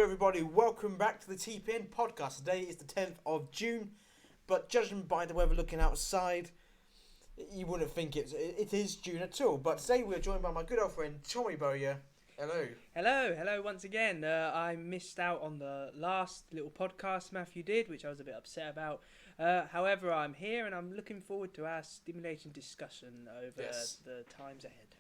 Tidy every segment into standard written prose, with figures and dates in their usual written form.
everybody, welcome back to the TPN podcast. Today is the 10th of June, but judging by the weather looking outside, you wouldn't think it is June at all. But today we're joined by my good old friend Tory. Hello. Hello once again. I missed out on the last little podcast Matthew did, which I was a bit upset about. However, I'm here and I'm looking forward to our stimulating discussion over the times ahead.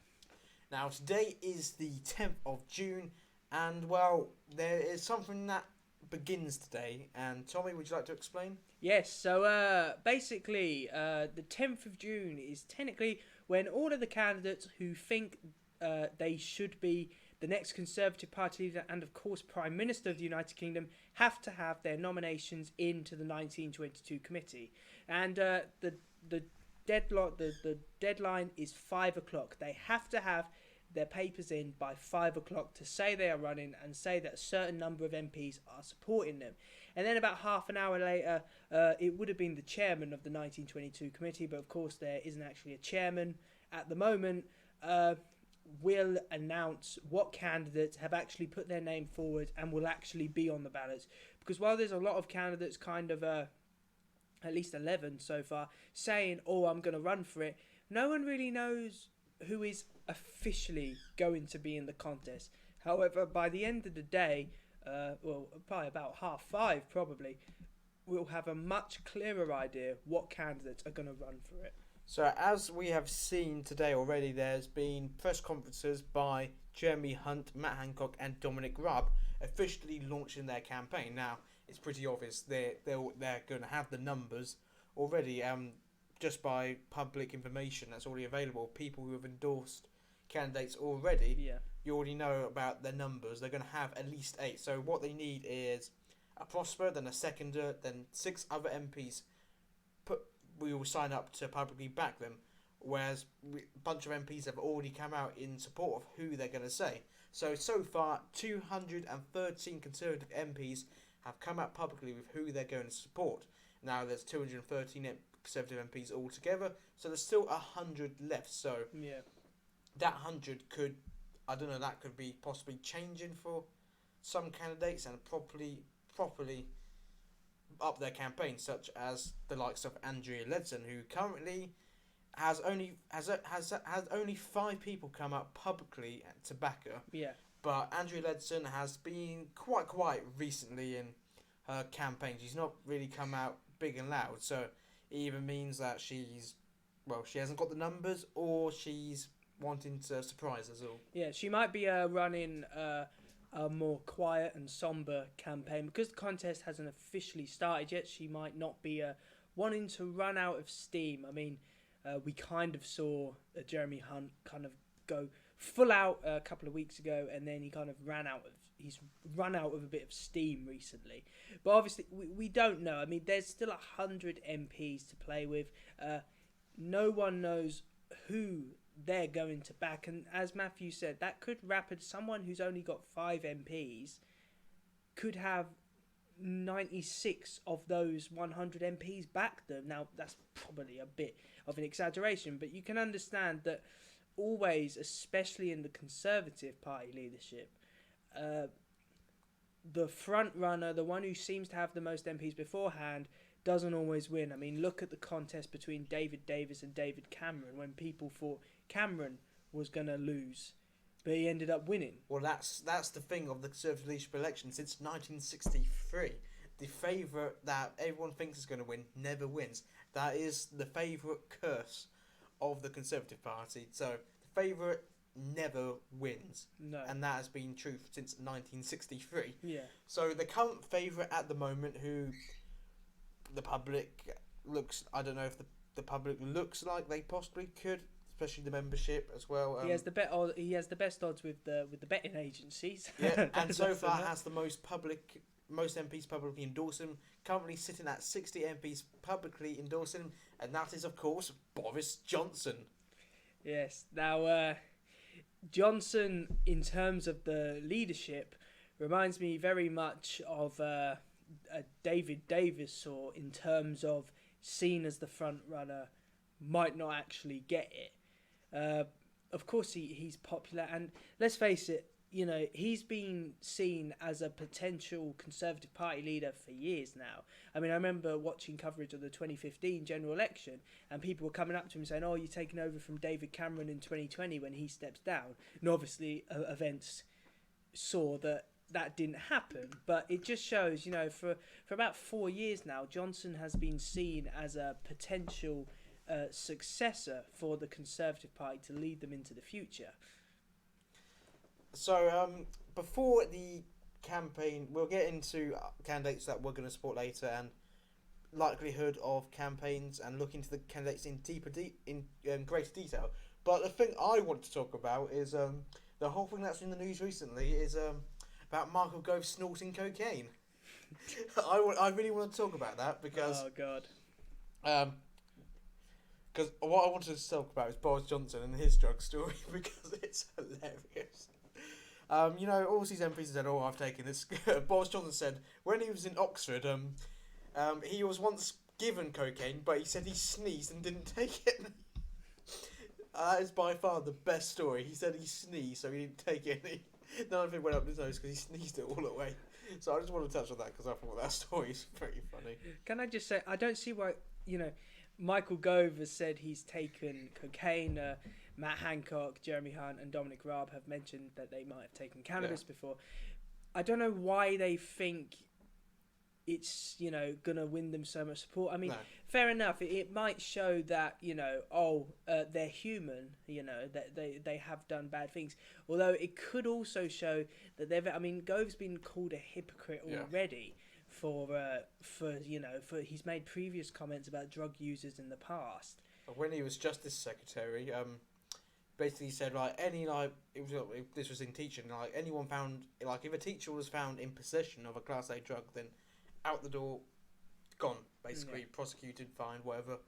Now, today is the 10th of June, and well, there is something that begins today. And Tommy, would you like to explain? Yes, so basically, the 10th of June is technically when all of the candidates who think they should be the next Conservative Party leader and, of course, Prime Minister of the United Kingdom have to have their nominations into the 1922 committee. And the deadline is 5 o'clock. They have to have their papers in by 5 o'clock to say they are running and say that a certain number of MPs are supporting them. And then about half an hour later, it would have been the chairman of the 1922 committee, but of course there isn't actually a chairman at the moment, will announce what candidates have actually put their name forward and will actually be on the ballots. Because while there's a lot of candidates, kind of at least 11 so far, saying, oh, I'm going to run for it, no one really knows who is officially going to be in the contest. However, by the end of the day, probably about 5:30 probably, we'll have a much clearer idea what candidates are going to run for it. So, as we have seen today already, there's been press conferences by Jeremy Hunt, Matt Hancock and Dominic Raab officially launching their campaign. Now, it's pretty obvious they're going to have the numbers already, just by public information that's already available. People who have endorsed candidates already, you already know about their numbers. They're going to have at least 8. So what they need is a Prosper, then a Seconder, then 6 other MPs we will sign up to publicly back them, whereas a bunch of MPs have already come out in support of who they're going to say. So far, 213 Conservative MPs have come out publicly with who they're going to support. Now, there's 213 Conservative MPs altogether, so there's still 100 left. So that 100 could be possibly changing for some candidates and properly up their campaign, such as the likes of Andrea Leadsom, who currently has only 5 people come out publicly to back her. Yeah. But Andrea Leadsom has been quite quiet recently in her campaign. She's not really come out big and loud, so it either means that she hasn't got the numbers, or she's wanting to surprise us all. Yeah, she might be running a more quiet and somber campaign because the contest hasn't officially started yet. She might not be wanting to run out of steam. I mean, we kind of saw Jeremy Hunt kind of go full out a couple of weeks ago, and then he kind of he's run out of a bit of steam recently. But obviously, we don't know. I mean, there's still 100 MPs to play with. No one knows who they're going to back, and as Matthew said, that could someone who's only got 5 MPs could have 96 of those 100 MPs back them. Now, that's probably a bit of an exaggeration, but you can understand that always, especially in the Conservative Party leadership, the front runner, the one who seems to have the most MPs beforehand, doesn't always win. I mean, look at the contest between David Davis and David Cameron, when people thought Cameron was going to lose, but he ended up winning. Well, that's the thing of the Conservative leadership election since 1963. The favourite that everyone thinks is going to win never wins. That is the favourite curse of the Conservative Party. So the favourite never wins. No. And that has been true since 1963. Yeah. So the current favourite at the moment, who the public looks, I don't know if the public looks like they possibly could, especially the membership as well. He has the best odds with the betting agencies. Yeah, and so far has the most MPs publicly endorse him. Currently sitting at 60 MPs publicly endorsing him, and that is of course Boris Johnson. Yes. Now, Johnson, in terms of the leadership, reminds me very much of David Davis, or in terms of seen as the front runner, might not actually get it. Of course, he's popular, and let's face it, he's been seen as a potential Conservative Party leader for years now. I mean, I remember watching coverage of the 2015 general election, and people were coming up to him saying, "Oh, you're taking over from David Cameron in 2020 when he steps down." And obviously, events saw that didn't happen. But it just shows, for about 4 years now, Johnson has been seen as a potential successor for the Conservative Party to lead them into the future. So, before the campaign, we'll get into candidates that we're going to support later and likelihood of campaigns and look into the candidates in greater detail. But the thing I want to talk about is the whole thing that's in the news recently is about Michael Gove snorting cocaine. I really want to talk about that because oh god, because what I wanted to talk about is Boris Johnson and his drug story because it's hilarious. All these MPs said, "Oh, I've taken this." Boris Johnson said when he was in Oxford, he was once given cocaine, but he said he sneezed and didn't take it. That is by far the best story. He said he sneezed, so he didn't take it. None of it went up his nose because he sneezed it all away. So I just want to touch on that because I thought that story is pretty funny. Can I just say, I don't see why, Michael Gove has said he's taken cocaine. Matt Hancock, Jeremy Hunt and Dominic Raab have mentioned that they might have taken cannabis before. I don't know why they think it's, going to win them so much support. I mean, fair enough. It might show that, they're human, that they have done bad things. Although it could also show that Gove's been called a hypocrite already for he's made previous comments about drug users in the past. When he was Justice Secretary, basically said this was in teaching, anyone found, if a teacher was found in possession of a Class A drug, then out the door, gone, basically, prosecuted, fined, whatever.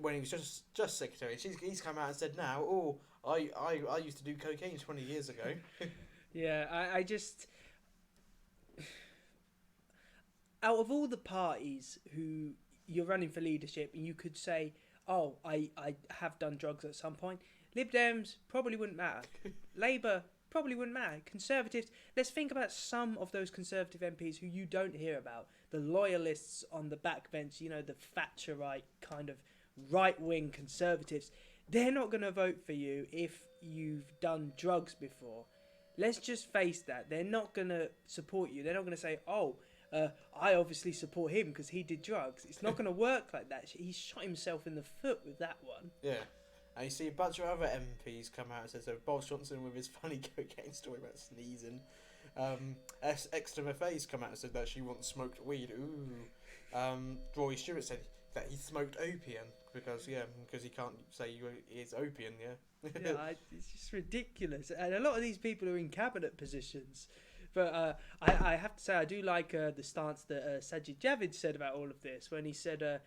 When he was just secretary, he's come out and said now, I used to do cocaine 20 years ago. I just, out of all the parties who you're running for leadership, and you could say, I have done drugs at some point. Lib Dems probably wouldn't matter. Labour probably wouldn't matter. Conservatives, let's think about some of those Conservative MPs who you don't hear about. The loyalists on the backbench, the Thatcherite kind of right-wing Conservatives. They're not going to vote for you if you've done drugs before. Let's just face that. They're not going to support you. They're not going to say, I obviously support him because he did drugs. It's not going to work like that. He shot himself in the foot with that one. Yeah. And you see a bunch of other MPs come out and say, so Boris Johnson with his funny cocaine story about sneezing. Ex-MFA's come out and said that she once smoked weed. Ooh. Rory Stewart said that he smoked opium because he can't say it's opium, it's just ridiculous. And a lot of these people are in cabinet positions. But I have to say, I do like the stance that Sajid Javid said about all of this when he said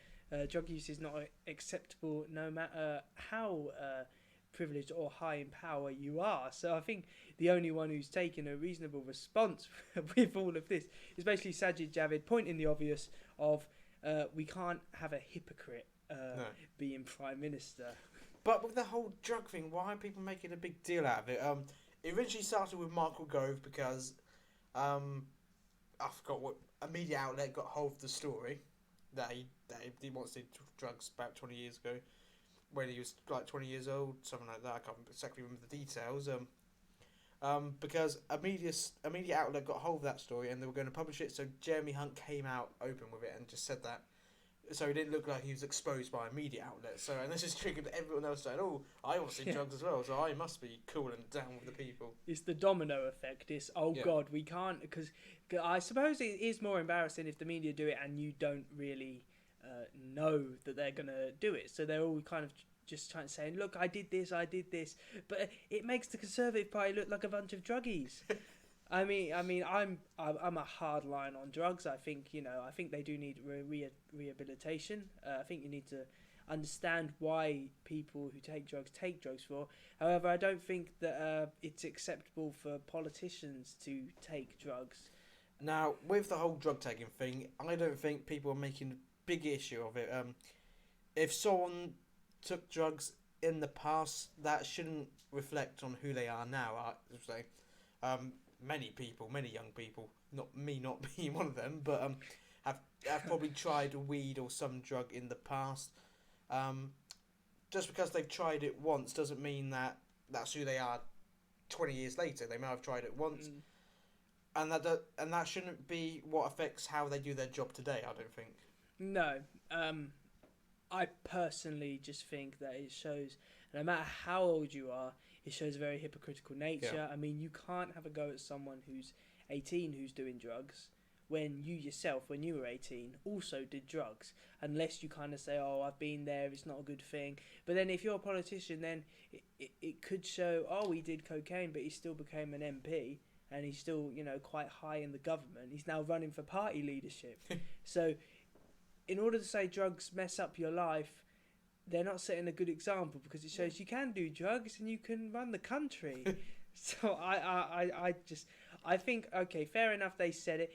drug use is not acceptable no matter how privileged or high in power you are. So I think the only one who's taken a reasonable response with all of this is basically Sajid Javid pointing the obvious of we can't have a hypocrite being Prime Minister. But with the whole drug thing, why are people making a big deal out of it? It originally started with Michael Gove because I forgot what a media outlet got hold of the story that he once did drugs about 20 years ago when he was 20 years old, something like that. I can't exactly remember the details. Because a media outlet got hold of that story and they were going to publish it, so Jeremy Hunt came out open with it and just said that. So it didn't look like he was exposed by a media outlet. So, and this has triggered everyone else saying, I want to see drugs as well, so I must be cool and down with the people. It's the domino effect. It's, God, we can't, because I suppose it is more embarrassing if the media do it and you don't really know that they're going to do it. So they're all kind of just trying to say, look, I did this. But it makes the Conservative Party look like a bunch of druggies. I mean, I'm a hard line on drugs. I think they do need rehabilitation. I think you need to understand why people who take drugs for. However, I don't think that it's acceptable for politicians to take drugs. Now, with the whole drug taking thing, I don't think people are making a big issue of it. If someone took drugs in the past, that shouldn't reflect on who they are now. I would say. Many people, many young people, not being one of them, but have probably tried weed or some drug in the past. Um, just because they've tried it once doesn't mean that that's who they are 20 years later. They may have tried it once, and that shouldn't be what affects how they do their job today, I don't think. No, I personally just think that it shows, no matter how old you are, it shows a very hypocritical nature. Yeah. I mean, you can't have a go at someone who's 18 who's doing drugs when you yourself, when you were 18, also did drugs. Unless you kind of say, oh, I've been there, it's not a good thing. But then if you're a politician, then it could show, oh, he did cocaine, but he still became an MP. And he's still, quite high in the government. He's now running for party leadership. So in order to say drugs mess up your life, they're not setting a good example, because it shows you can do drugs and you can run the country. So I think, okay, fair enough, they said it,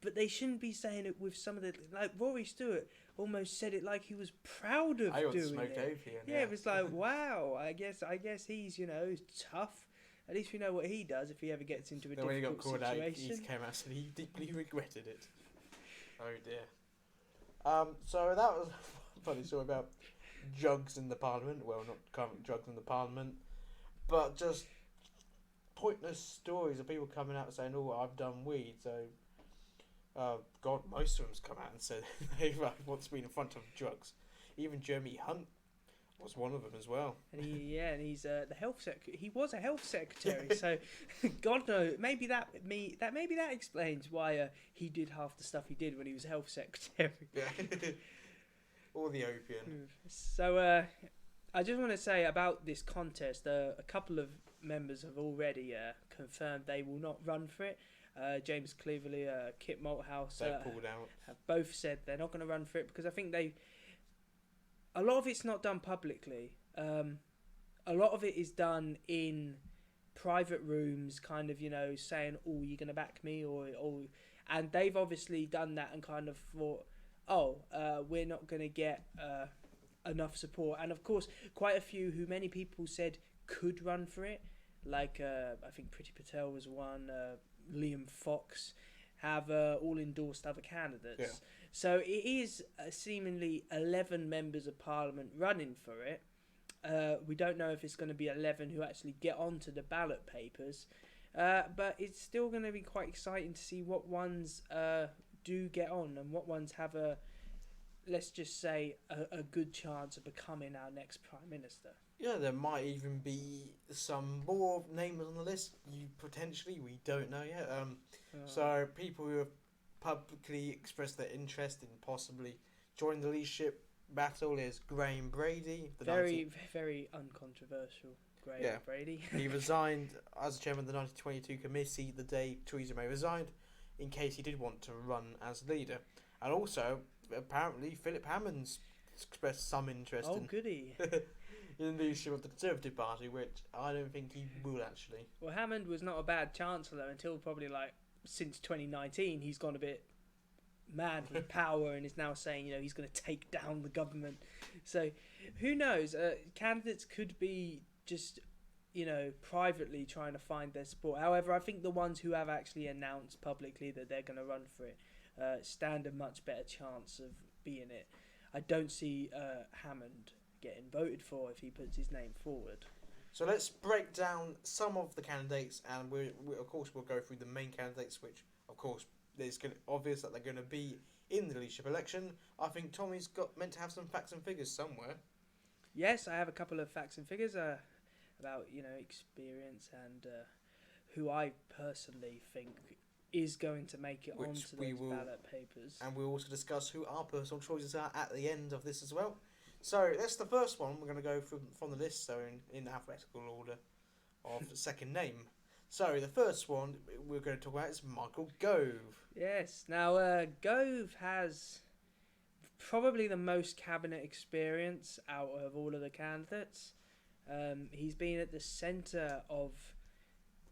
but they shouldn't be saying it with some of the, like Rory Stewart almost said it like he was proud of doing it. Opium, yeah, it was like, wow, I guess he's, tough. At least we know what he does if he ever gets into a difficult situation. When he got called out, he came out and said he deeply regretted it. Oh dear. So that was a funny story about drugs in the Parliament. Well, not current drugs in the Parliament, but just pointless stories of people coming out saying, "Oh, I've done weed." So, God, most of them's come out and said they've once been in front of drugs. Even Jeremy Hunt was one of them as well. And he's the health secretary. He was a health secretary, so God knows. Maybe that explains why he did half the stuff he did when he was health secretary. Yeah. All the opium. So I just want to say about this contest, a couple of members have already confirmed they will not run for it. James Cleverly, Kit Malthouse pulled out. Have both said they're not going to run for it because I think a lot of it's not done publicly. A lot of it is done in private rooms, kind of, saying, "Oh, you're going to back me," or and they've obviously done that and kind of thought, we're not going to get enough support. And of course, quite a few who many people said could run for it, like I think Priti Patel was one, Liam Fox, have all endorsed other candidates. Yeah. So it is seemingly 11 members of Parliament running for it. We don't know if it's going to be 11 who actually get onto the ballot papers, but it's still going to be quite exciting to see what ones do get on and what ones have let's just say, a good chance of becoming our next Prime Minister. Yeah, there might even be some more names on the list. We don't know yet. So people who have publicly expressed their interest in possibly joining the leadership battle is Graham Brady. Very uncontroversial. Graham Brady. He resigned as chairman of the 1922 committee the day Theresa May resigned, in case he did want to run as leader. And also, apparently, Philip Hammond's expressed some interest in the leadership of the Conservative Party, which I don't think he will actually. Well, Hammond was not a bad chancellor until probably since 2019. He's gone a bit mad with power and is now saying, he's going to take down the government. So, who knows? Candidates could be just, privately trying to find their support. However, I think the ones who have actually announced publicly that they're going to run for it stand a much better chance of being it. I don't see Hammond getting voted for if he puts his name forward. So let's break down some of the candidates, and we of course we'll go through the main candidates, which of course it's obvious that they're going to be in the leadership election. I think Tommy's meant to have some facts and figures somewhere. Yes, I have a couple of facts and figures about experience and who I personally think is going to make it onto those ballot papers. And we'll also discuss who our personal choices are at the end of this as well. So that's the first one. We're going to go from the list, so in alphabetical order of the second name. So the first one we're going to talk about is Michael Gove. Yes. Now, Gove has probably the most cabinet experience out of all of the candidates. He's been at the centre of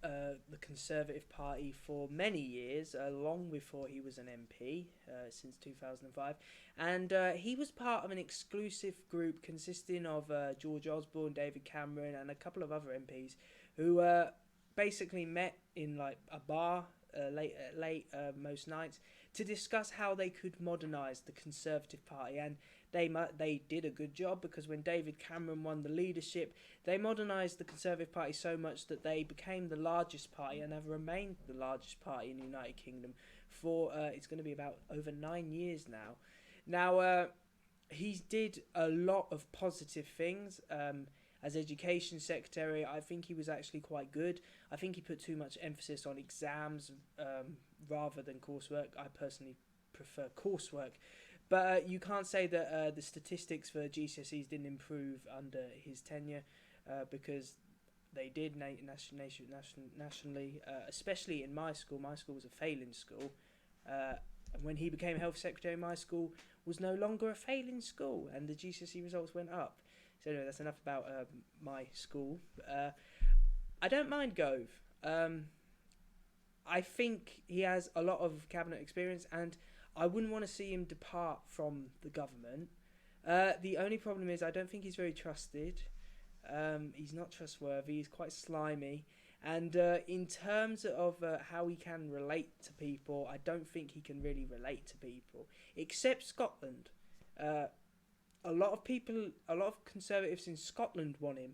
the Conservative Party for many years, long before he was an MP, since 2005. And he was part of an exclusive group consisting of George Osborne, David Cameron and a couple of other MPs who basically met in like a bar late most nights to discuss how they could modernise the Conservative Party, and they did a good job, because when David Cameron won the leadership, they modernised the Conservative Party so much that they became the largest party and have remained the largest party in the United Kingdom for it's going to be about over 9 years now. Now, he did a lot of positive things. As Education Secretary, I think he was actually quite good. I think he put too much emphasis on exams rather than coursework. I personally prefer coursework. But you can't say that the statistics for GCSEs didn't improve under his tenure, because they did nationally, especially in my school. My school was a failing school. And when he became Health Secretary, my school was no longer a failing school, and the GCSE results went up. So anyway, that's enough about my school. I don't mind Gove. I think he has a lot of cabinet experience, and I wouldn't want to see him depart from the government. The only problem is I don't think he's very trusted. He's not trustworthy. He's quite slimy. And in terms of how he can relate to people, I don't think he can really relate to people, except Scotland. A lot of Conservatives in Scotland want him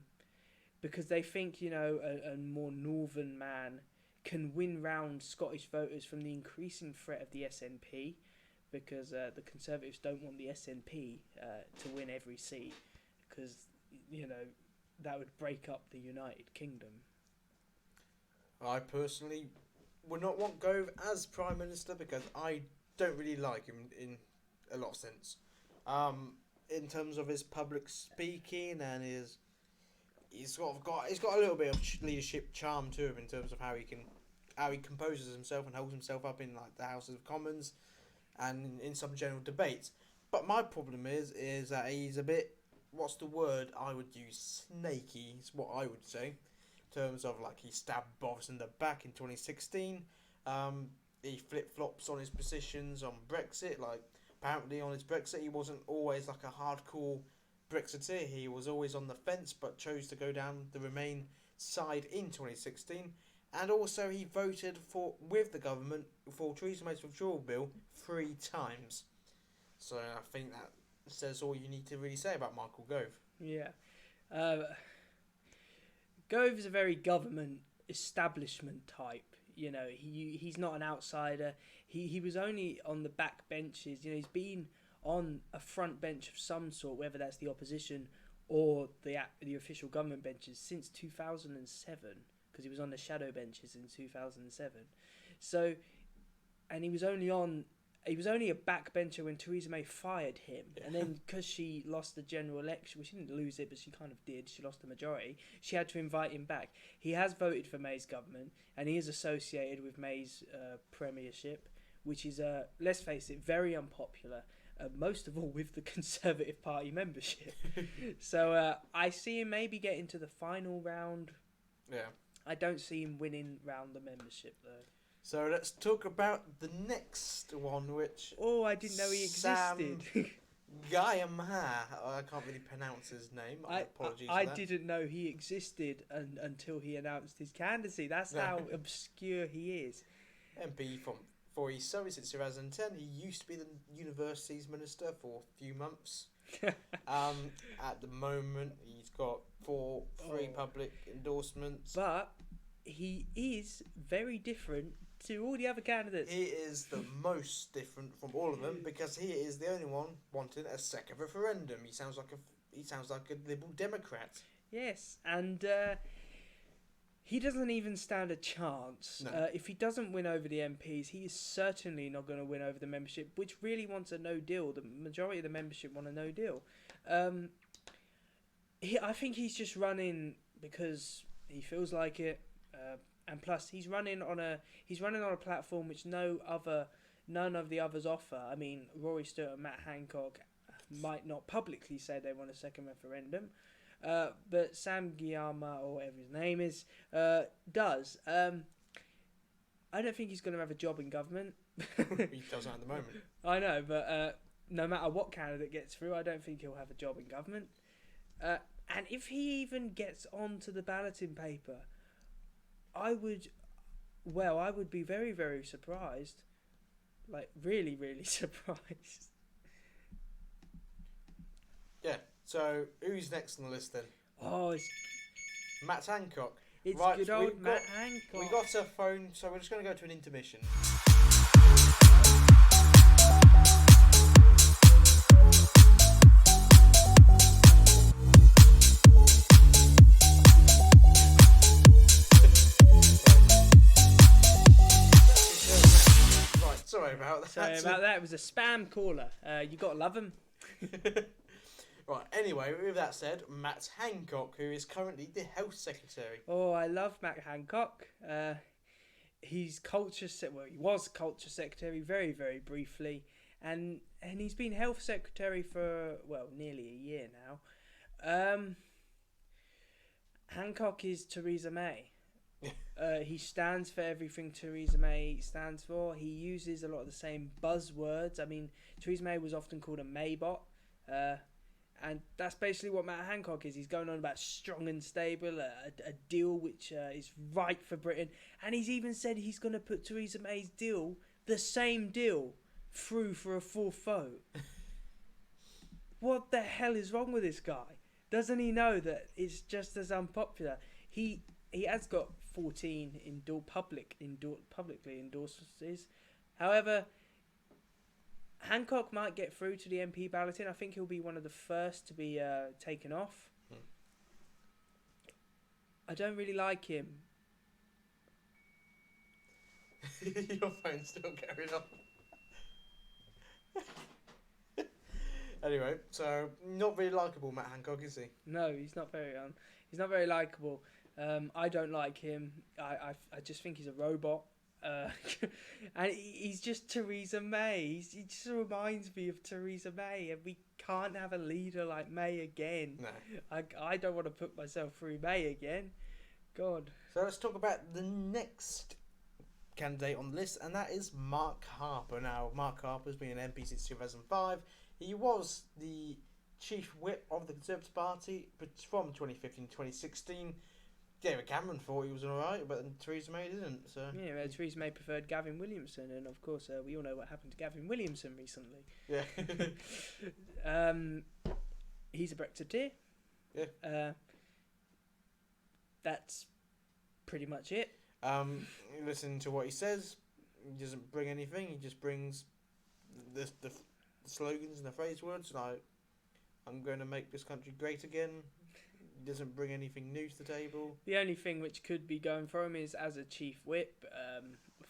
because they think, a more northern man can win round Scottish voters from the increasing threat of the SNP, because the Conservatives don't want the SNP to win every seat, because, that would break up the United Kingdom. I personally would not want Gove as Prime Minister because I don't really like him in a lot of sense. In terms of his public speaking and he's got a little bit of leadership charm to him in terms of how he composes himself and holds himself up in like the House of Commons and in some general debates. But my problem is that he's a bit, what's the word I would use, snaky is what I would say, in terms of like he stabbed Boris in the back in 2016. He flip-flops on his positions on Brexit, like apparently on his Brexit he wasn't always like a hardcore Brexiteer. He was always on the fence but chose to go down the Remain side in 2016. And also he voted with the government for Theresa May's withdrawal bill 3 times. So I think that says all you need to really say about Michael Gove. Yeah. Gove is a very government establishment type. He's not an outsider. He was only on the back benches. He's been on a front bench of some sort, whether that's the opposition or the official government benches, since 2007, because he was on the shadow benches in 2007. So, and he was only a backbencher when Theresa May fired him. And then because she lost the general election, well, she didn't lose it, but she kind of did. She lost the majority. She had to invite him back. He has voted for May's government, and he is associated with May's premiership, which is, let's face it, very unpopular, most of all with the Conservative Party membership. So I see him maybe getting to the final round. Yeah. I don't see him winning round the membership, though. So let's talk about the next one, which... Oh, I didn't know he existed. Guyamaha. I can't really pronounce his name. Apologies I for that. didn't know he existed until he announced his candidacy. That's how obscure he is. MP for East Surrey since 2010. He used to be the university's minister for a few months. At the moment, he's got three public endorsements. But he is very different to all the other candidates. He is the most different from all of them because he is the only one wanting a second referendum. He sounds like a Liberal Democrat. Yes, and he doesn't even stand a chance. No. If he doesn't win over the MPs, he is certainly not going to win over the membership, which really wants a no deal. The majority of the membership want a no deal. I think he's just running because he feels like it. And plus, he's running on a platform which none of the others offer. I mean, Rory Stewart and Matt Hancock might not publicly say they want a second referendum, but Sam Gyimah, or whatever his name is, does. I don't think he's going to have a job in government. He doesn't at the moment. I know, but no matter what candidate gets through, I don't think he'll have a job in government. And if he even gets onto the balloting paper, I would be very, very surprised. Like, really, really surprised. Yeah. So who's next on the list then? Oh, Matt Hancock. it's Right, good old we've Matt got- Hancock. We got a phone, so we're just going to go to an intermission. Right, sorry about that. Sorry about that. It was a spam caller. You gotta love him. Right, anyway, with that said, Matt Hancock, who is currently the Health Secretary. Oh, I love Matt Hancock. He's he was culture secretary very, very briefly, and he's been health secretary for nearly a year now. Hancock is Theresa May. He stands for everything Theresa May stands for. He uses a lot of the same buzzwords. I mean, Theresa May was often called a Maybot. And that's basically what Matt Hancock is. He's going on about strong and stable, a deal which is right for Britain. And he's even said he's going to put Theresa May's deal, the same deal, through for a fourth vote. What the hell is wrong with this guy? Doesn't he know that it's just as unpopular? He has got 14 publicly endorsements. However, Hancock might get through to the MP balloting. I think he'll be one of the first to be taken off. I don't really like him. Your phone's still carrying on. Anyway, so not very likeable, Matt Hancock, is he? No, he's not very likable. I don't like him. I just think he's a robot. And he's just Theresa May. He just reminds me of Theresa May, and we can't have a leader like May again. No. I don't want to put myself through May again. God. So let's talk about the next candidate on the list, and that is Mark Harper. Now, Mark Harper's been an MP since 2005. He was the chief whip of the Conservative Party from 2015 to 2016. David Cameron thought he was alright, but Theresa May didn't. So yeah, Theresa May preferred Gavin Williamson, and of course we all know what happened to Gavin Williamson recently. Yeah. He's a Brexiteer. Yeah. That's pretty much it. Listen to what he says. He doesn't bring anything. He just brings the slogans and the phrase words like, "I'm going to make this country great again." Doesn't bring anything new to the table. The only thing which could be going for him is as a chief whip,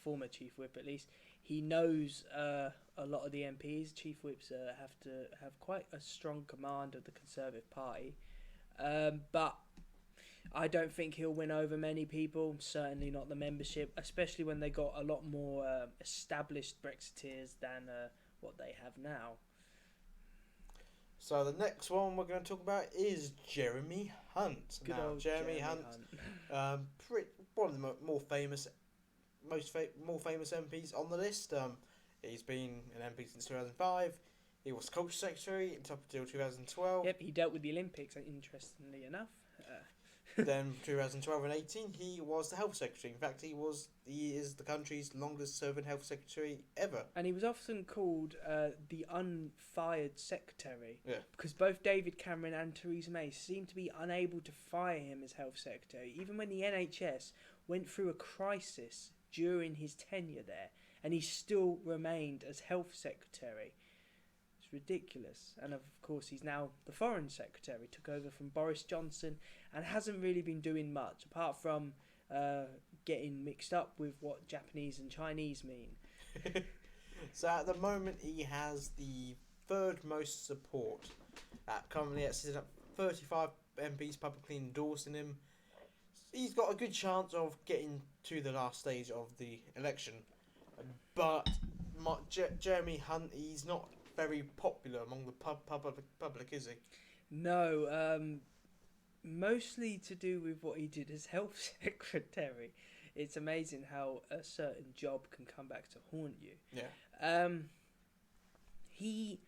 former chief whip at least, he knows a lot of the MPs. Chief whips have to have quite a strong command of the Conservative Party, but I don't think he'll win over many people, certainly not the membership, especially when they got a lot more established Brexiteers than what they have now. So the next one we're going to talk about is Jeremy Hunt. Good now, old Jeremy Hunt. One of the more famous MPs on the list. He's been an MP since 2005. He was Culture Secretary up until 2012. Yep, he dealt with the Olympics, interestingly enough. Then 2012 and 18, he was the Health Secretary. In fact, he is the country's longest serving Health Secretary ever. And he was often called the unfired secretary. Yeah. Because both David Cameron and Theresa May seemed to be unable to fire him as Health Secretary, even when the NHS went through a crisis during his tenure there, and he still remained as Health Secretary. It's ridiculous. And of course, he's now the Foreign Secretary, took over from Boris Johnson, and hasn't really been doing much, apart from getting mixed up with what Japanese and Chinese mean. So at the moment, he has the third most support. Currently, it's sitting at 35 MPs publicly endorsing him. He's got a good chance of getting to the last stage of the election. But Jeremy Hunt, he's not very popular among the public, is he? No, mostly to do with what he did as Health Secretary. It's amazing how a certain job can come back to haunt you. Yeah. He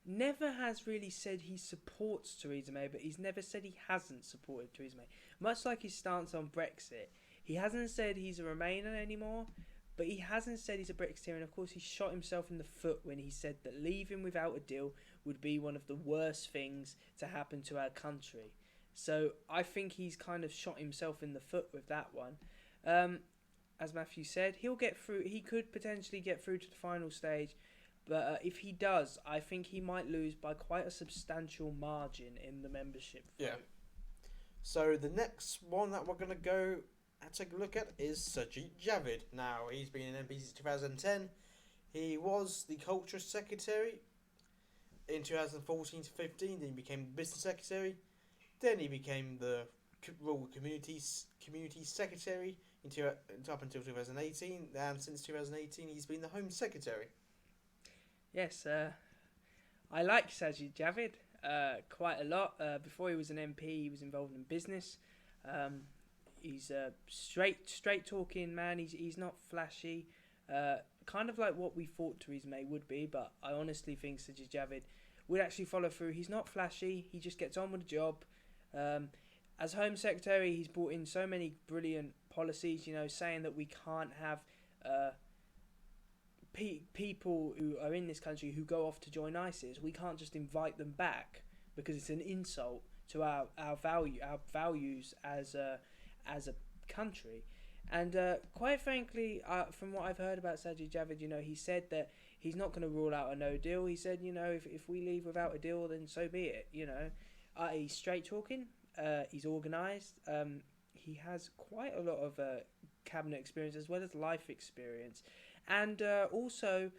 never has really said he supports Theresa May, but he's never said he hasn't supported Theresa May. Much like his stance on Brexit, He hasn't said he's a Remainer anymore, but he hasn't said he's a Brexiteer. And of course, he shot himself in the foot when he said that leaving without a deal would be one of the worst things to happen to our country. So I think he's kind of shot himself in the foot with that one. As Matthew said, he'll get through. He could potentially get through to the final stage, but if he does, I think he might lose by quite a substantial margin in the membership vote. Yeah. So the next one that we're going to go and take a look at is Sajid Javid. Now, he's been an MP since 2010. He was the Culture Secretary in 2014 to 15. Then he became Business Secretary. Then he became the Rural Communities Secretary up until 2018. And since 2018, he's been the Home Secretary. Yes, I like Sajid Javid quite a lot. Before he was an MP, he was involved in business. He's a straight talking man. He's not flashy. Kind of like what we thought Theresa May would be, but I honestly think Sajid Javid would actually follow through. He's not flashy. He just gets on with the job. As Home Secretary, he's brought in so many brilliant policies, saying that we can't have people who are in this country who go off to join ISIS. We can't just invite them back because it's an insult to our values as a country. And quite frankly, from what I've heard about Sajid Javid, he said that he's not going to rule out a no deal. He said, if we leave without a deal, then so be it. He's straight talking. He's organised. He has quite a lot of cabinet experience as well as life experience. And also,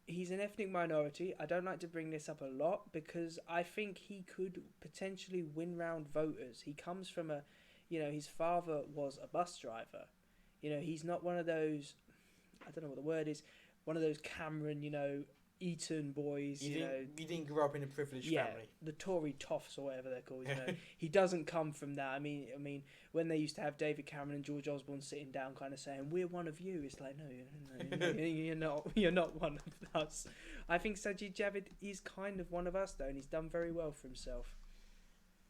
he's an ethnic minority. I don't like to bring this up a lot because I think he could potentially win round voters. He comes from his father was a bus driver. He's not one of those, I don't know what the word is, one of those Cameron, Eton boys. You didn't grow up in a privileged family. The Tory toffs or whatever they're called. He doesn't come from that. I mean, when they used to have David Cameron and George Osborne sitting down, kind of saying, "We're one of you," it's like, no, you're not. You're not one of us. I think Sajid Javid is kind of one of us, though, and he's done very well for himself.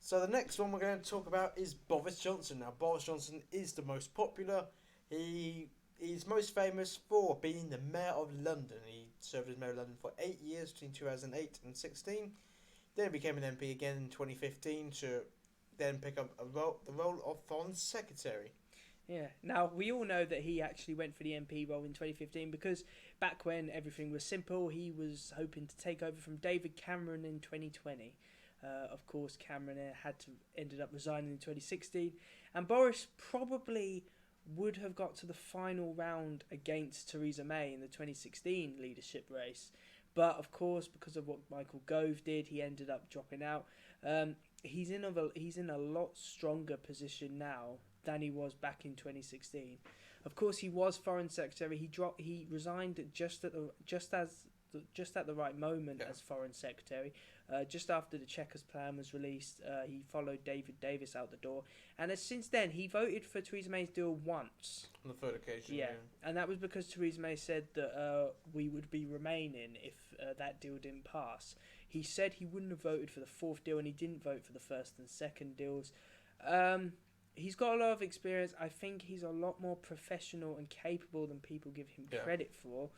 So the next one we're going to talk about is Boris Johnson. Now, Boris Johnson is the most popular. He's most famous for being the Mayor of London. He served as Mayor of London for 8 years between 2008 and 16. Then he became an MP again in 2015 to then pick up the role of Foreign Secretary. Yeah. Now, we all know that he actually went for the MP role in 2015 because back when everything was simple, he was hoping to take over from David Cameron in 2020. Of course, Cameron ended up resigning in 2016. And Boris probably would have got to the final round against Theresa May in the 2016 leadership race. But, of course, because of what Michael Gove did, he ended up dropping out. He's in a lot stronger position now than he was back in 2016. Of course, he was Foreign Secretary. He resigned just at the right moment as Foreign Secretary. Just after the Chequers Plan was released, he followed David Davis out the door. And since then, he voted for Theresa May's deal once. On the third occasion, yeah. And that was because Theresa May said that we would be remaining if that deal didn't pass. He said he wouldn't have voted for the fourth deal, and he didn't vote for the first and second deals. He's got a lot of experience. I think he's a lot more professional and capable than people give him credit for.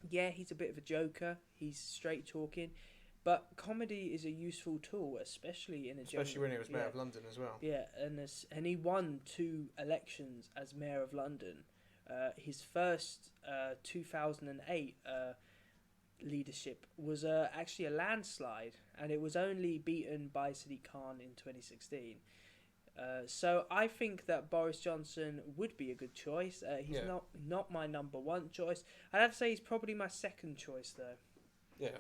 He's a bit of a joker. He's straight talking, but comedy is a useful tool, especially when he was Mayor of London as well. Yeah, and he won 2 elections as Mayor of London. His first 2008 leadership was actually a landslide, and it was only beaten by Sadiq Khan in 2016. So I think that Boris Johnson would be a good choice. He's not my number one choice. I'd have to say he's probably my second choice, though. Yeah.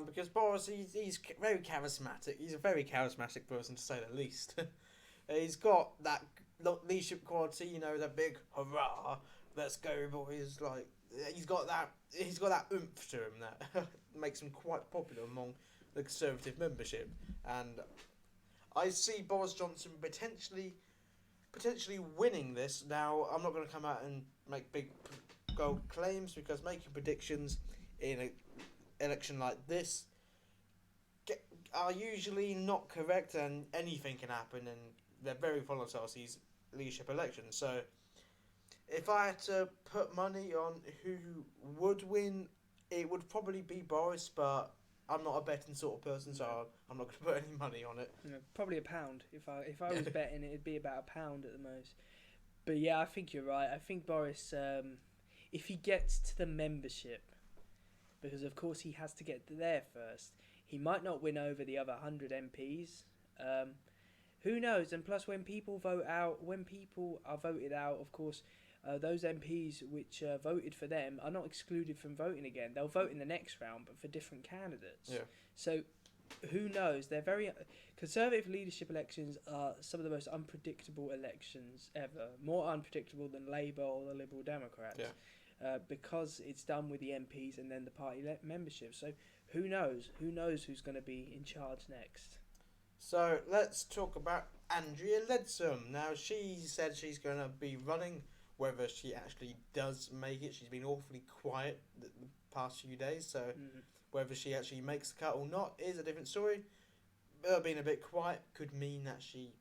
Because Boris, he's very charismatic. He's a very charismatic person, to say the least. He's got that leadership quality, that big hurrah, let's go, boys. Like, he's got that oomph to him that makes him quite popular among the Conservative membership. And I see Boris Johnson potentially winning this. Now, I'm not going to come out and make big gold claims because making predictions in an election like this are usually not correct, and anything can happen. And they're very volatile, these leadership elections. So if I had to put money on who would win, it would probably be Boris, but I'm not a betting sort of person, so I'm not going to put any money on it. Probably a pound. If I was betting, it'd be about a pound at the most. But yeah, I think you're right. I think Boris, if he gets to the membership, because of course he has to get there first, he might not win over the other 100 MPs. Who knows? And plus, when people are voted out, of course, those MPs which voted for them are not excluded from voting again. They'll vote in the next round, but for different candidates. Yeah. So, who knows? They're very Conservative leadership elections are some of the most unpredictable elections ever. More unpredictable than Labour or the Liberal Democrats. Yeah. Because it's done with the MPs and then the party membership. So, who knows? Who knows who's going to be in charge next? So let's talk about Andrea Leadsom. Now, she said she's going to be running. Whether she actually does make it, she's been awfully quiet the past few days. So whether she actually makes the cut or not is a different story. Her being a bit quiet could mean that she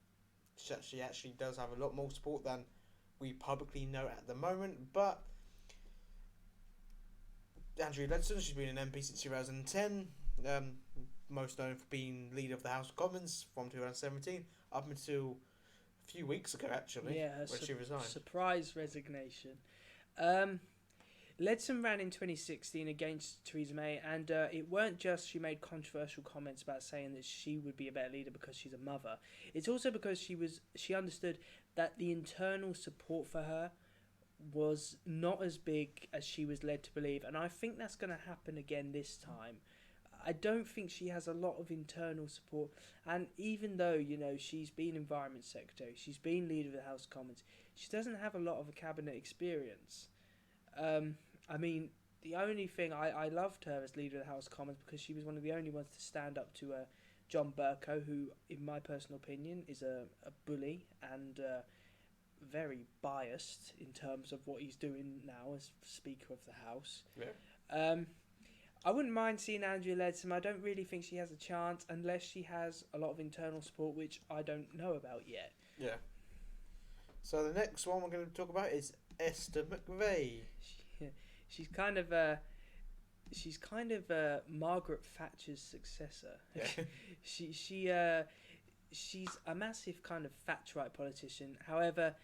actually does have a lot more support than we publicly know at the moment. But Andrea Leadsom, she's been an MP since 2010. Most known for being leader of the House of Commons from 2017 up until a few weeks ago, actually, when she resigned. Surprise resignation. Leadsom ran in 2016 against Theresa May, and it weren't just she made controversial comments about saying that she would be a better leader because she's a mother. It's also because she understood that the internal support for her was not as big as she was led to believe, and I think that's going to happen again this time. I don't think she has a lot of internal support, and even though, you know, she's been Environment Secretary, she's been Leader of the House of Commons, she doesn't have a lot of a cabinet experience. I mean, the only thing, I loved her as Leader of the House of Commons because she was one of the only ones to stand up to John Bercow, who, in my personal opinion, is a bully and very biased in terms of what he's doing now as Speaker of the House. Yeah. I wouldn't mind seeing Andrea Leadsom. I don't really think she has a chance unless she has a lot of internal support, which I don't know about yet. Yeah. So the next one we're going to talk about is Esther McVey. She's kind of Margaret Thatcher's successor. Yeah. She's a massive kind of Thatcherite politician. However,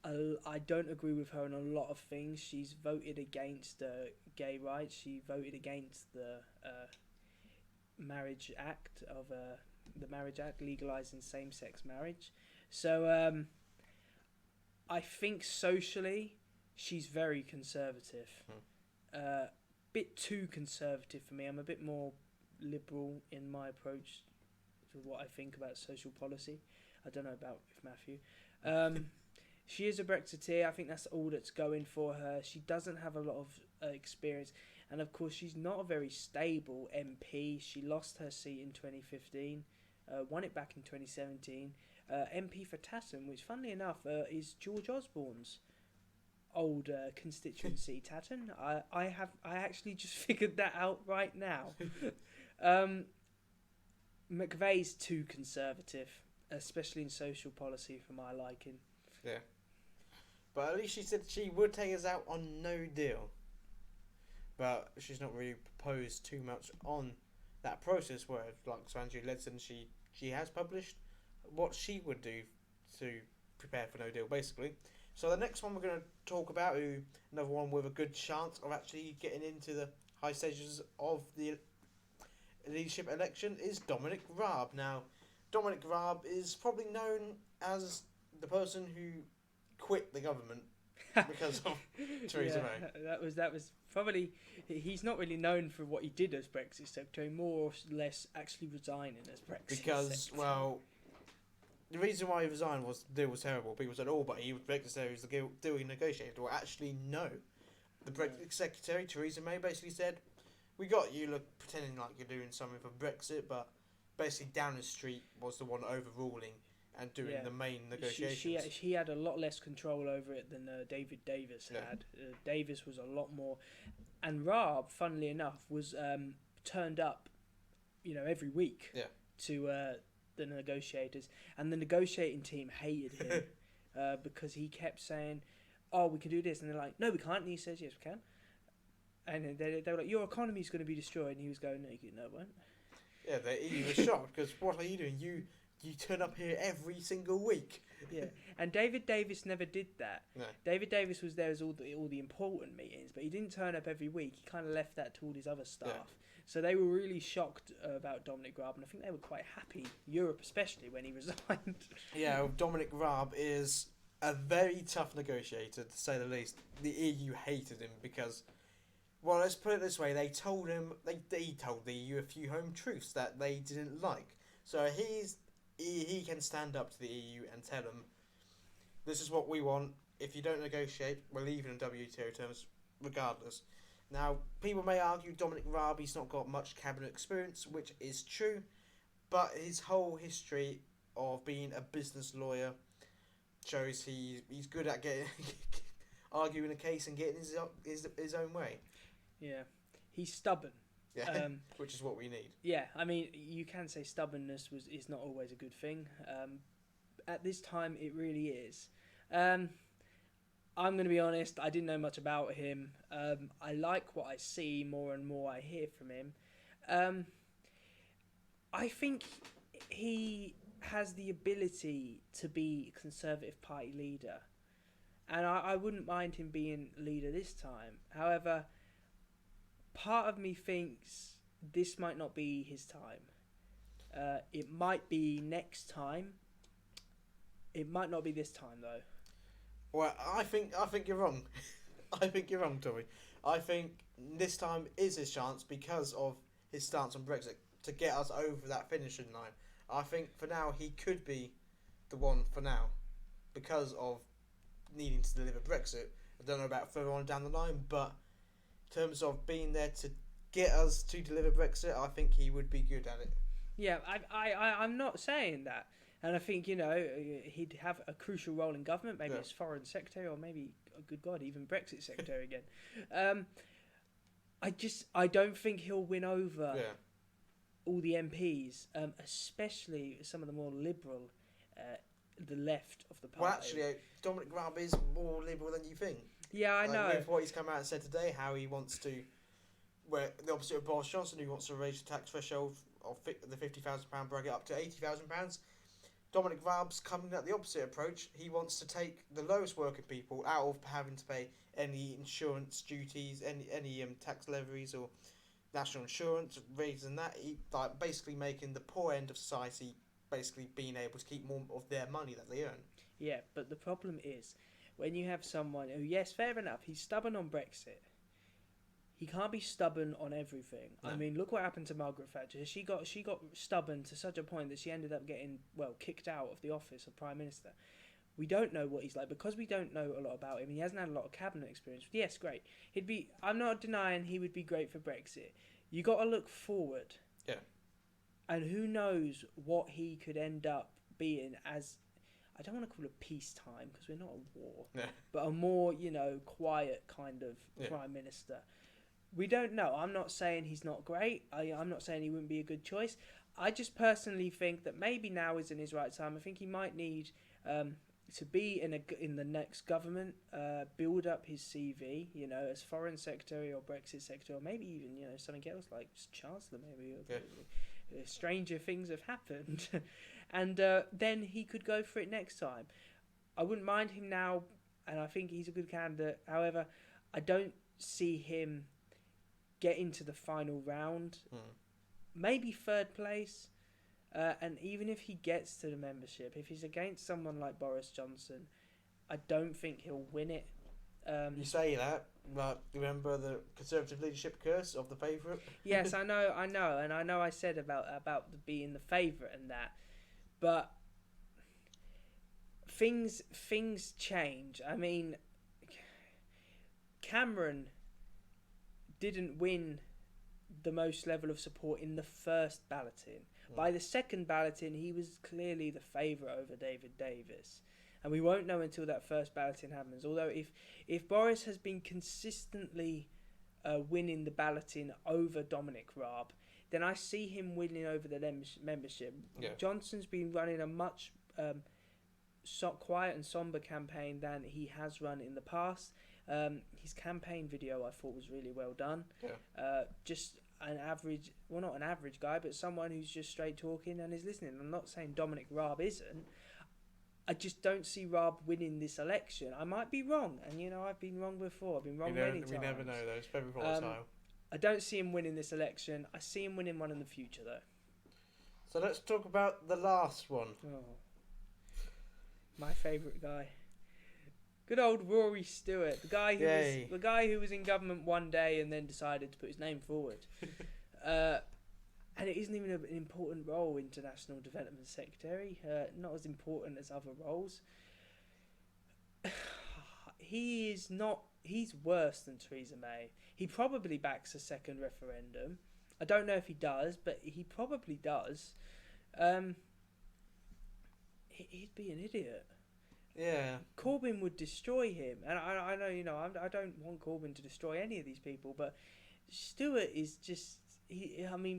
I don't agree with her on a lot of things. She's voted against gay rights. She voted against the Marriage Act legalising same-sex marriage. So I think socially she's very conservative. Bit too conservative for me. I'm a bit more liberal in my approach to what I think about social policy. I don't know about with Matthew. She is a Brexiteer. I think that's all that's going for her. She doesn't have a lot of experience. And, of course, she's not a very stable MP. She lost her seat in 2015, won it back in 2017. MP for Tatton, which, funnily enough, is George Osborne's old constituency, Tatton. I actually just figured that out right now. McVey's too conservative, especially in social policy for my liking. Yeah. But at least she said she would take us out on no deal. But she's not really proposed too much on that process where, like Andrea Leadsom, she has published what she would do to prepare for no deal, basically. So the next one we're going to talk about, another one with a good chance of actually getting into the high stages of the leadership election, is Dominic Raab. Now, Dominic Raab is probably known as the person who quit the government because of Theresa May. That was probably, he's not really known for what he did as Brexit Secretary, more or less actually resigning as Brexit Secretary. Well, the reason why he resigned was the deal was terrible. People said, but he was Brexit Secretary, he was the deal he negotiated. Well, actually, no. The Brexit Secretary, Theresa May, basically said, we got you pretending like you're doing something for Brexit, but basically Downing Street was the one overruling and doing the main negotiations. She had a lot less control over it than David Davis had. Davis was a lot more, and Raab, funnily enough, was turned up, every week to the negotiators, and the negotiating team hated him because he kept saying, "Oh, we can do this," and they're like, "No, we can't." And he says, "Yes, we can." And they were like, "Your economy's going to be destroyed," and he was going, "No, it won't." Yeah, the EU was shocked because what are you doing? You turn up here every single week. Yeah, and David Davis never did that. No. David Davis was there as all the important meetings, but he didn't turn up every week. He kind of left that to all his other staff. Yeah. So they were really shocked about Dominic Raab, and I think they were quite happy, Europe especially, when he resigned. Yeah, well, Dominic Raab is a very tough negotiator, to say the least. The EU hated him because, well, let's put it this way: they told he told the EU a few home truths that they didn't like. So he can stand up to the EU and tell them, "This is what we want. If you don't negotiate, we're leaving in WTO terms, regardless." Now, people may argue Dominic Raab, he's not got much cabinet experience, which is true, but his whole history of being a business lawyer shows he's good at getting arguing a case and getting his own way. Yeah, he's stubborn. Yeah, which is what we need. Yeah, I mean, you can say stubbornness is not always a good thing. At this time, it really is. I'm going to be honest, I didn't know much about him. I like what I see more and more I hear from him. I think he has the ability to be Conservative Party leader. And I wouldn't mind him being leader this time. However, part of me thinks this might not be his time. It might be next time. It might not be this time, though. Well, I think you're wrong. I think you're wrong, Tory. I think this time is his chance because of his stance on Brexit to get us over that finishing line. I think for now he could be the one for now because of needing to deliver Brexit. I don't know about further on down the line, but in terms of being there to get us to deliver Brexit, I think he would be good at it. Yeah, I'm not saying that. And I think, he'd have a crucial role in government, maybe as foreign secretary or maybe, oh, good God, even Brexit secretary again. I don't think he'll win over all the MPs, especially some of the more liberal, the left of the party. Well, actually, Dominic Raab is more liberal than you think. Yeah, I know. With what he's come out and said today, how he wants to, where the opposite of Boris Johnson, who wants to raise the tax threshold of the £50,000 bracket up to £80,000. Dominic Raab's coming at the opposite approach. He wants to take the lowest working people out of having to pay any insurance duties, any tax levies or national insurance, raising that. Basically making the poor end of society basically being able to keep more of their money that they earn. Yeah, but the problem is when you have someone who, yes, fair enough, he's stubborn on Brexit. He can't be stubborn on everything. No. I mean, look what happened to Margaret Thatcher. She got stubborn to such a point that she ended up getting, kicked out of the office of Prime Minister. We don't know what he's like because we don't know a lot about him. He hasn't had a lot of cabinet experience. Yes, great. I'm not denying he would be great for Brexit. You got to look forward. Yeah. And who knows what he could end up being as, I don't want to call it peacetime because we're not at war, but a more, quiet kind of Prime Minister. We don't know. I'm not saying he's not great. I'm not saying he wouldn't be a good choice. I just personally think that maybe now isn't his right time. I think he might need to be in the next government, build up his CV, as Foreign Secretary or Brexit Secretary, or maybe even, something else like Chancellor, maybe. Stranger things have happened. And then he could go for it next time. I wouldn't mind him now, and I think he's a good candidate. However, I don't see him get into the final round, maybe third place, and even if he gets to the membership, if he's against someone like Boris Johnson, I don't think he'll win it. You say that, but remember the Conservative leadership curse of the favourite? Yes, I know, and I know I said about being the favourite and that, but things change. I mean, Cameron didn't win the most level of support in the first balloting. By the second balloting, he was clearly the favourite over David Davis. And we won't know until that first balloting happens. Although if Boris has been consistently winning the balloting over Dominic Raab, then I see him winning over the membership. Yeah. Johnson's been running a much quiet and somber campaign than he has run in the past. His campaign video I thought was really well done. Yeah. Just an average, well, not an average guy, but someone who's just straight talking and is listening. I'm not saying Dominic Raab isn't. I just don't see Raab winning this election. I might be wrong, and I've been wrong before. I've been wrong many times. We never know, though. It's very volatile. I don't see him winning this election. I see him winning one in the future, though. So let's talk about the last one. Oh, my favourite guy. Good old Rory Stewart, the guy who was in government one day and then decided to put his name forward. And it isn't even an important role, International Development Secretary. Not as important as other roles. He's worse than Theresa May. He probably backs a second referendum. I don't know if he does, but he probably does. He'd be an idiot. Yeah. Corbyn would destroy him. And I know, I don't want Corbyn to destroy any of these people, but Stewart is just...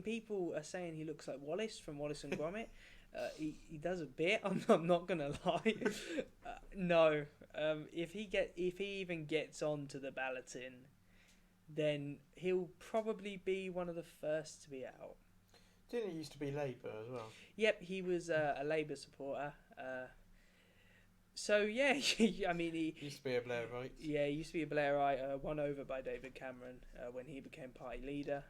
people are saying he looks like Wallace from Wallace and Gromit. He does a bit. I'm not gonna lie. No. If he even gets onto the balloting, then he'll probably be one of the first to be out. Didn't he used to be Labour as well? Yep, he was a Labour supporter. So yeah, he used to be a Blairite. Yeah, he used to be a Blairite. Won over by David Cameron when he became party leader.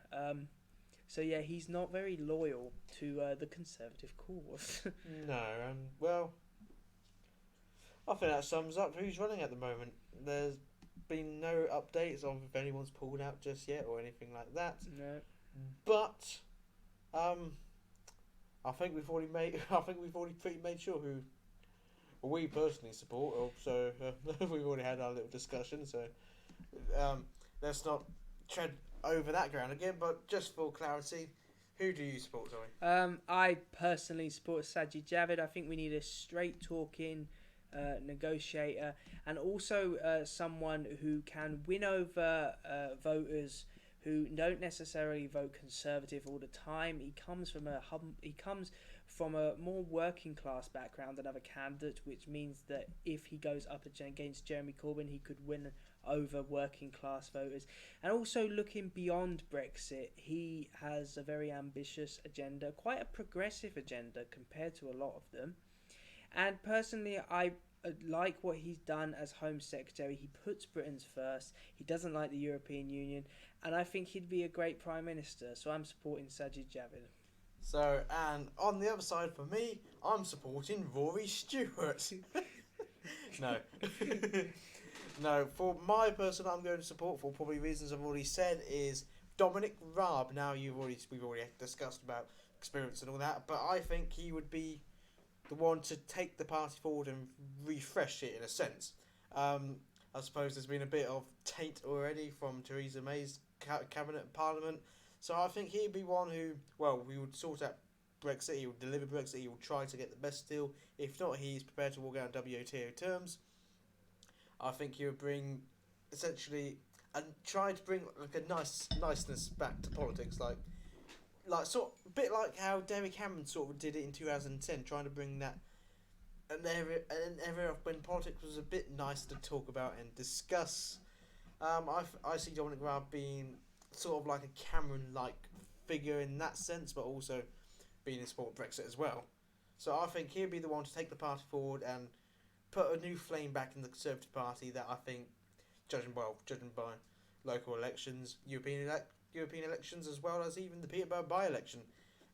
So yeah, he's not very loyal to the Conservative cause. No, well, I think that sums up who's running at the moment. There's been no updates on if anyone's pulled out just yet or anything like that. No. But I think we've already pretty made sure who we personally support. So we've already had our little discussion. So let's not tread over that ground again. But just for clarity, who do you support, Tory? I personally support Sajid Javid. I think we need a straight talking negotiator, and also someone who can win over voters who don't necessarily vote Conservative all the time. He comes from a more working class background than other candidates, which means that if he goes up against Jeremy Corbyn, he could win over working class voters. And also looking beyond Brexit, he has a very ambitious agenda, quite a progressive agenda compared to a lot of them. And personally, I like what he's done as Home Secretary. He puts Britons first. He doesn't like the European Union. And I think he'd be a great Prime Minister. So I'm supporting Sajid Javid. So, and on the other side for me, I'm supporting Rory Stewart. No. No, for my person I'm going to support, for probably reasons I've already said, is Dominic Raab. Now, we've already discussed about experience and all that, but I think he would be the one to take the party forward and refresh it in a sense. I suppose there's been a bit of taint already from Theresa May's cabinet and parliament, so I think he'd be one who, we would sort out Brexit, he would deliver Brexit, he would try to get the best deal. If not, he's prepared to walk out on WTO terms. I think he would bring, essentially, and try to bring like a niceness back to politics, like sort of, a bit like how David Cameron sort of did it in 2010, trying to bring that an area when politics was a bit nice to talk about and discuss. I see Dominic Raab being sort of like a Cameron-like figure in that sense, but also being in support of Brexit as well. So I think he'd be the one to take the party forward and put a new flame back in the Conservative Party that I think, judging by local elections, European elections, as well as even the Peterborough by-election,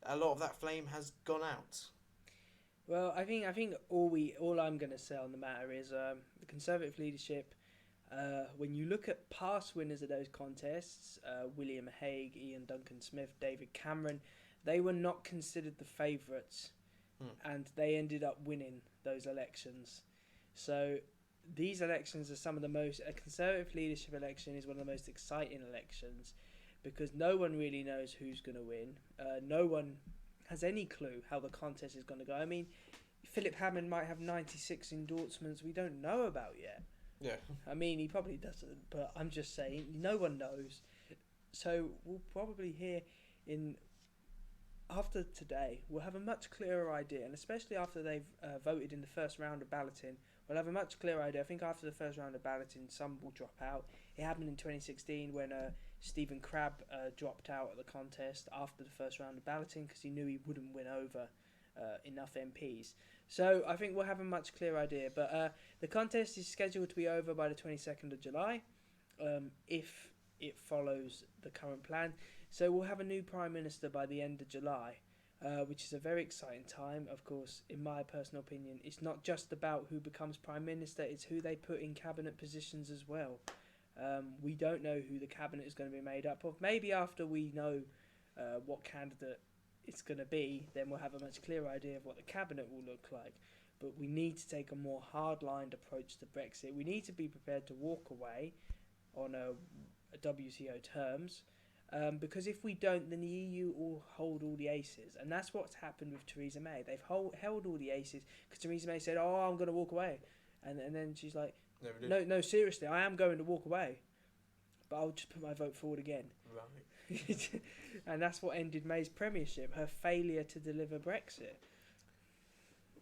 a lot of that flame has gone out. Well, I think all I'm going to say on the matter is the Conservative leadership. When you look at past winners of those contests, William Hague, Ian Duncan Smith, David Cameron, they were not considered the favourites, and they ended up winning those elections. So these elections are some of the most... A Conservative leadership election is one of the most exciting elections because no one really knows who's going to win. No one has any clue how the contest is going to go. I mean, Philip Hammond might have 96 endorsements we don't know about yet. Yeah. I mean, he probably doesn't, but I'm just saying, no one knows. So we'll probably hear in after today, we'll have a much clearer idea, and especially after they've voted in the first round of balloting, we'll have a much clearer idea. I think after the first round of balloting, some will drop out. It happened in 2016 when Stephen Crabb dropped out of the contest after the first round of balloting because he knew he wouldn't win over enough MPs. So I think we'll have a much clearer idea. But the contest is scheduled to be over by the 22nd of July, if it follows the current plan. So we'll have a new Prime Minister by the end of July, which is a very exciting time. Of course, in my personal opinion, it's not just about who becomes Prime Minister, it's who they put in cabinet positions as well. We don't know who the cabinet is going to be made up of. Maybe after we know what candidate it's going to be, then we'll have a much clearer idea of what the cabinet will look like. But we need to take a more hard-lined approach to Brexit. We need to be prepared to walk away on a WTO terms, because if we don't, then the EU will hold all the aces, and that's what's happened with Theresa May. They've held all the aces because Theresa May said, "Oh, I'm going to walk away," and then she's like, "No, seriously, I am going to walk away, but I'll just put my vote forward again." Right. And that's what ended May's premiership, her failure to deliver Brexit.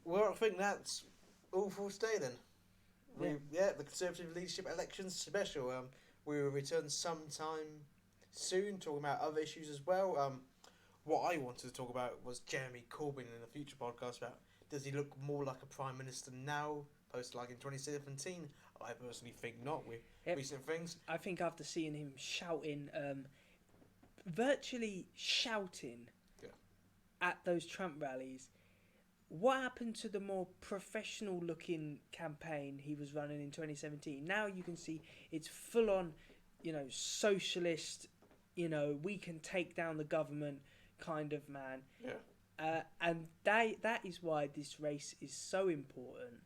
Well, I think that's all for today then. Yeah. The Conservative leadership elections special. We will return sometime soon, talking about other issues as well. What I wanted to talk about was Jeremy Corbyn in a future podcast. About does he look more like a prime minister now, post like in 2017? I personally think not. With recent things, I think after seeing him shouting, virtually shouting, at those Trump rallies. What happened to the more professional-looking campaign he was running in 2017? Now you can see it's full-on, socialist, we can take down the government kind of man. Yeah. And that is why this race is so important,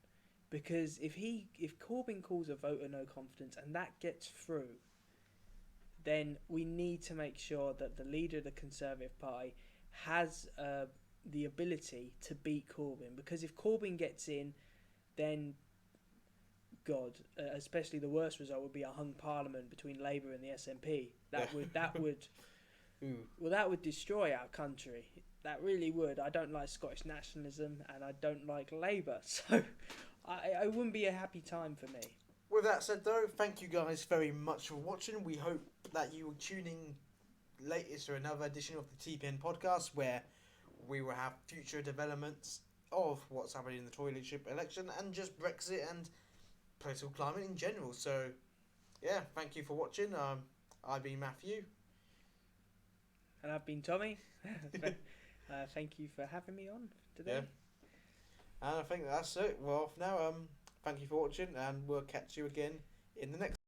because if Corbyn calls a vote of no confidence and that gets through, then we need to make sure that the leader of the Conservative Party has the ability to beat Corbyn, because if Corbyn gets in, then especially the worst result would be a hung parliament between Labour and the SNP. That would destroy our country. That really would. I don't like Scottish nationalism and I don't like Labour, so it wouldn't be a happy time for me. With that said, though, thank you guys very much for watching. We hope that you will tune in latest for another edition of the TPN podcast, where we will have future developments of what's happening in the Tory leadership election and just Brexit and political climate in general. So, yeah, thank you for watching. I've been Matthew. And I've been Tommy. Thank you for having me on today. Yeah. And I think that's it. Well, for now, thank you for watching, and we'll catch you again in the next